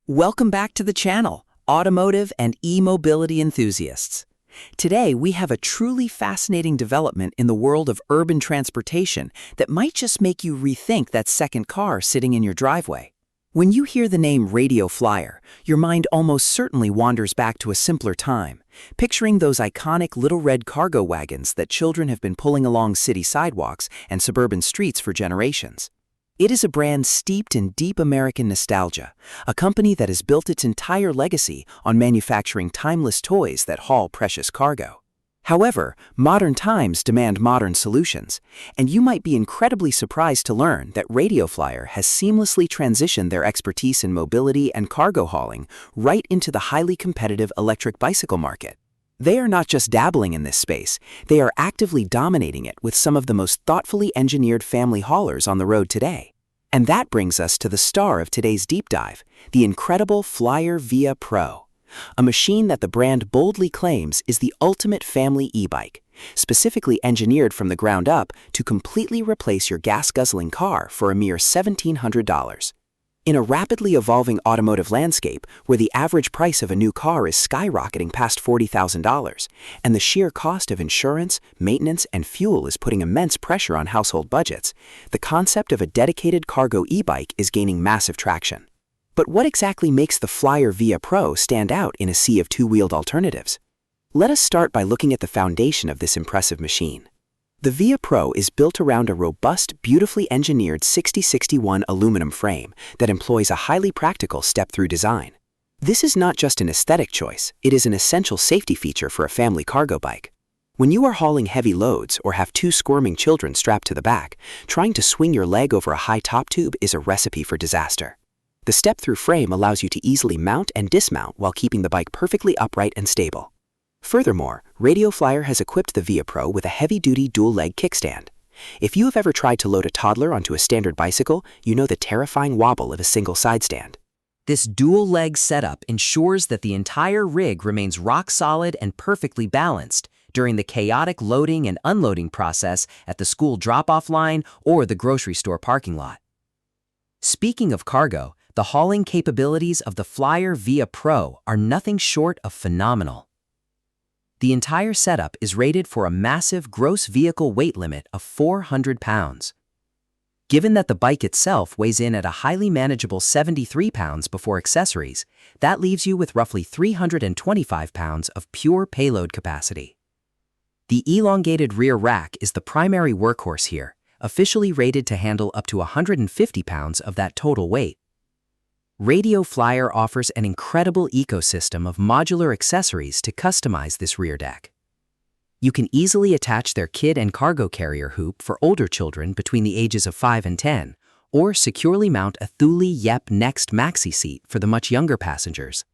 Welcome back to the channel, automotive and e-mobility enthusiasts. Today, we have a truly fascinating development in the world of urban transportation that might just make you rethink that second car sitting in your driveway. When you hear the name Radio Flyer, your mind almost certainly wanders back to a simpler time, picturing those iconic little red cargo wagons that children have been pulling along city sidewalks and suburban streets for generations. It is a brand steeped in deep American nostalgia, a company that has built its entire legacy on manufacturing timeless toys that haul precious cargo. However, modern times demand modern solutions, and you might be incredibly surprised to learn that Radio Flyer has seamlessly transitioned their expertise in mobility and cargo hauling right into the highly competitive electric bicycle market. They are not just dabbling in this space, they are actively dominating it with some of the most thoughtfully engineered family haulers on the road today. And that brings us to the star of today's deep dive, the incredible Flyer Via Pro, a machine that the brand boldly claims is the ultimate family e-bike, specifically engineered from the ground up to completely replace your gas-guzzling car for a mere $1,700. In a rapidly evolving automotive landscape where the average price of a new car is skyrocketing past $40,000, and the sheer cost of insurance, maintenance, and fuel is putting immense pressure on household budgets, the concept of a dedicated cargo e-bike is gaining massive traction. But what exactly makes the Flyer Via Pro stand out in a sea of two-wheeled alternatives? Let us start by looking at the foundation of this impressive machine. The Via Pro is built around a robust, beautifully engineered 6061 aluminum frame that employs a highly practical step-through design. This is not just an aesthetic choice, it is an essential safety feature for a family cargo bike. When you are hauling heavy loads or have two squirming children strapped to the back, trying to swing your leg over a high top tube is a recipe for disaster. The step-through frame allows you to easily mount and dismount while keeping the bike perfectly upright and stable. Furthermore, Radio Flyer has equipped the Via Pro with a heavy-duty dual-leg kickstand. If you have ever tried to load a toddler onto a standard bicycle, you know the terrifying wobble of a single side stand. This dual-leg setup ensures that the entire rig remains rock-solid and perfectly balanced during the chaotic loading and unloading process at the school drop-off line or the grocery store parking lot. Speaking of cargo, the hauling capabilities of the Flyer Via Pro are nothing short of phenomenal. The entire setup is rated for a massive gross vehicle weight limit of 400 pounds. Given that the bike itself weighs in at a highly manageable 73 pounds before accessories, that leaves you with roughly 325 pounds of pure payload capacity. The elongated rear rack is the primary workhorse here, officially rated to handle up to 150 pounds of that total weight. Radio Flyer offers an incredible ecosystem of modular accessories to customize this rear deck. You can easily attach their kid and cargo carrier hoop for older children between the ages of 5 and 10, or securely mount a Thule Yep Next Maxi seat for the much younger passengers.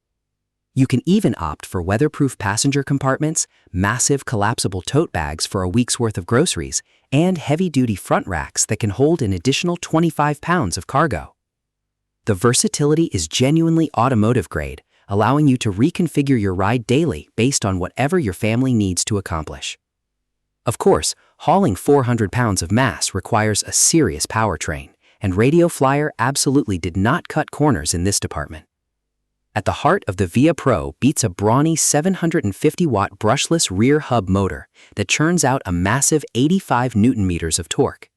You can even opt for weatherproof passenger compartments, massive collapsible tote bags for a week's worth of groceries, and heavy-duty front racks that can hold an additional 25 pounds of cargo. The versatility is genuinely automotive grade, allowing you to reconfigure your ride daily based on whatever your family needs to accomplish. Of course, hauling 400 pounds of mass requires a serious powertrain, and Radio Flyer absolutely did not cut corners in this department. At the heart of the Via Pro beats a brawny 750-watt brushless rear hub motor that churns out a massive 85 newton-meters of torque.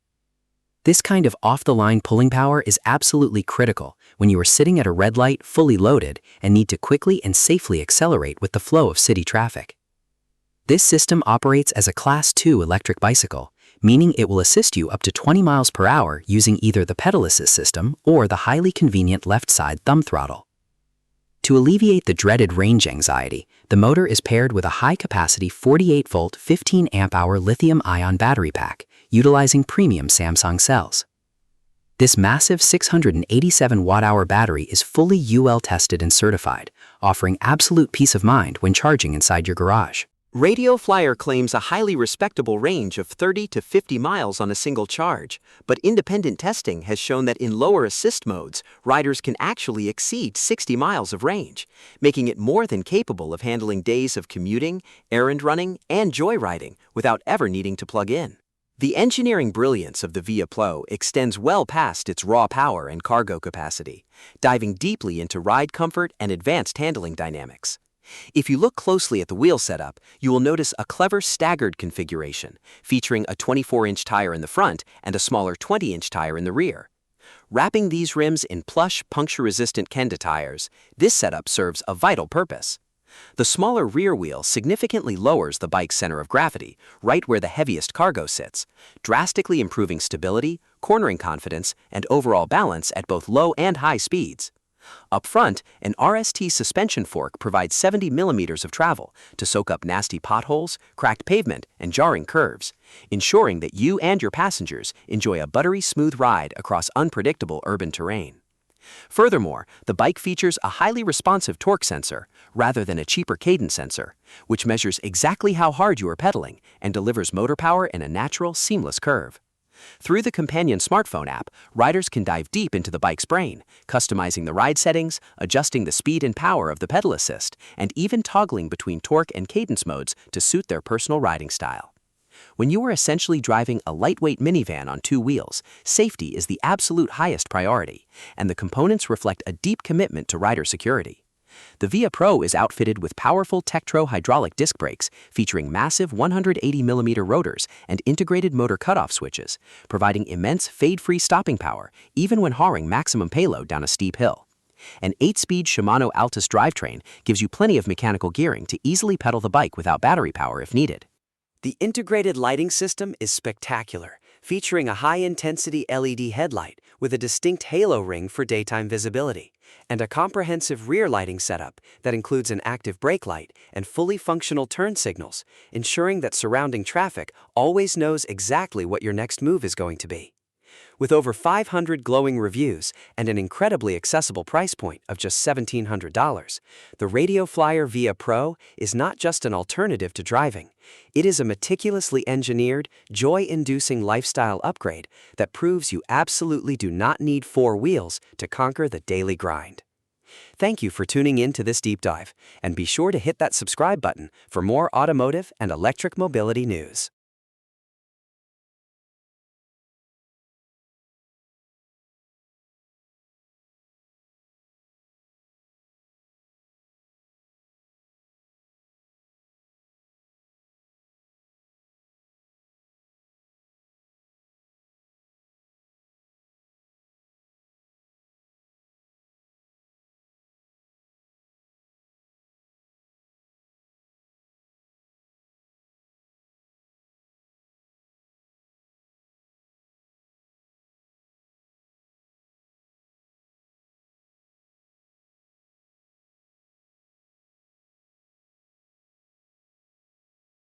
This kind of off-the-line pulling power is absolutely critical when you are sitting at a red light fully loaded and need to quickly and safely accelerate with the flow of city traffic. This system operates as a Class 2 electric bicycle, meaning it will assist you up to 20 miles per hour using either the pedal assist system or the highly convenient left side thumb throttle. To alleviate the dreaded range anxiety, the motor is paired with a high-capacity 48-volt 15-amp-hour lithium-ion battery pack, utilizing premium Samsung cells. This massive 687 watt-hour battery is fully UL tested and certified, offering absolute peace of mind when charging inside your garage. Radio Flyer claims a highly respectable range of 30 to 50 miles on a single charge, but independent testing has shown that in lower assist modes, riders can actually exceed 60 miles of range, making it more than capable of handling days of commuting, errand running, and joyriding without ever needing to plug in. The engineering brilliance of the Via Pro extends well past its raw power and cargo capacity, diving deeply into ride comfort and advanced handling dynamics. If you look closely at the wheel setup, you will notice a clever staggered configuration, featuring a 24-inch tire in the front and a smaller 20-inch tire in the rear. Wrapping these rims in plush, puncture-resistant Kenda tires, this setup serves a vital purpose. The smaller rear wheel significantly lowers the bike's center of gravity, right where the heaviest cargo sits, drastically improving stability, cornering confidence, and overall balance at both low and high speeds. Up front, an RST suspension fork provides 70 millimeters of travel to soak up nasty potholes, cracked pavement, and jarring curves, ensuring that you and your passengers enjoy a buttery smooth ride across unpredictable urban terrain. Furthermore, the bike features a highly responsive torque sensor, rather than a cheaper cadence sensor, which measures exactly how hard you are pedaling and delivers motor power in a natural, seamless curve. Through the companion smartphone app, riders can dive deep into the bike's brain, customizing the ride settings, adjusting the speed and power of the pedal assist, and even toggling between torque and cadence modes to suit their personal riding style. When you are essentially driving a lightweight minivan on two wheels, safety is the absolute highest priority, and the components reflect a deep commitment to rider security. The Via Pro is outfitted with powerful Tektro hydraulic disc brakes featuring massive 180mm rotors and integrated motor cutoff switches, providing immense fade-free stopping power even when hauling maximum payload down a steep hill. An 8-speed Shimano Altus drivetrain gives you plenty of mechanical gearing to easily pedal the bike without battery power if needed. The integrated lighting system is spectacular, featuring a high-intensity LED headlight with a distinct halo ring for daytime visibility, and a comprehensive rear lighting setup that includes an active brake light and fully functional turn signals, ensuring that surrounding traffic always knows exactly what your next move is going to be. With over 500 glowing reviews and an incredibly accessible price point of just $1,700, the Radio Flyer Via Pro is not just an alternative to driving. It is a meticulously engineered, joy-inducing lifestyle upgrade that proves you absolutely do not need four wheels to conquer the daily grind. Thank you for tuning in to this deep dive, and be sure to hit that subscribe button for more automotive and electric mobility news.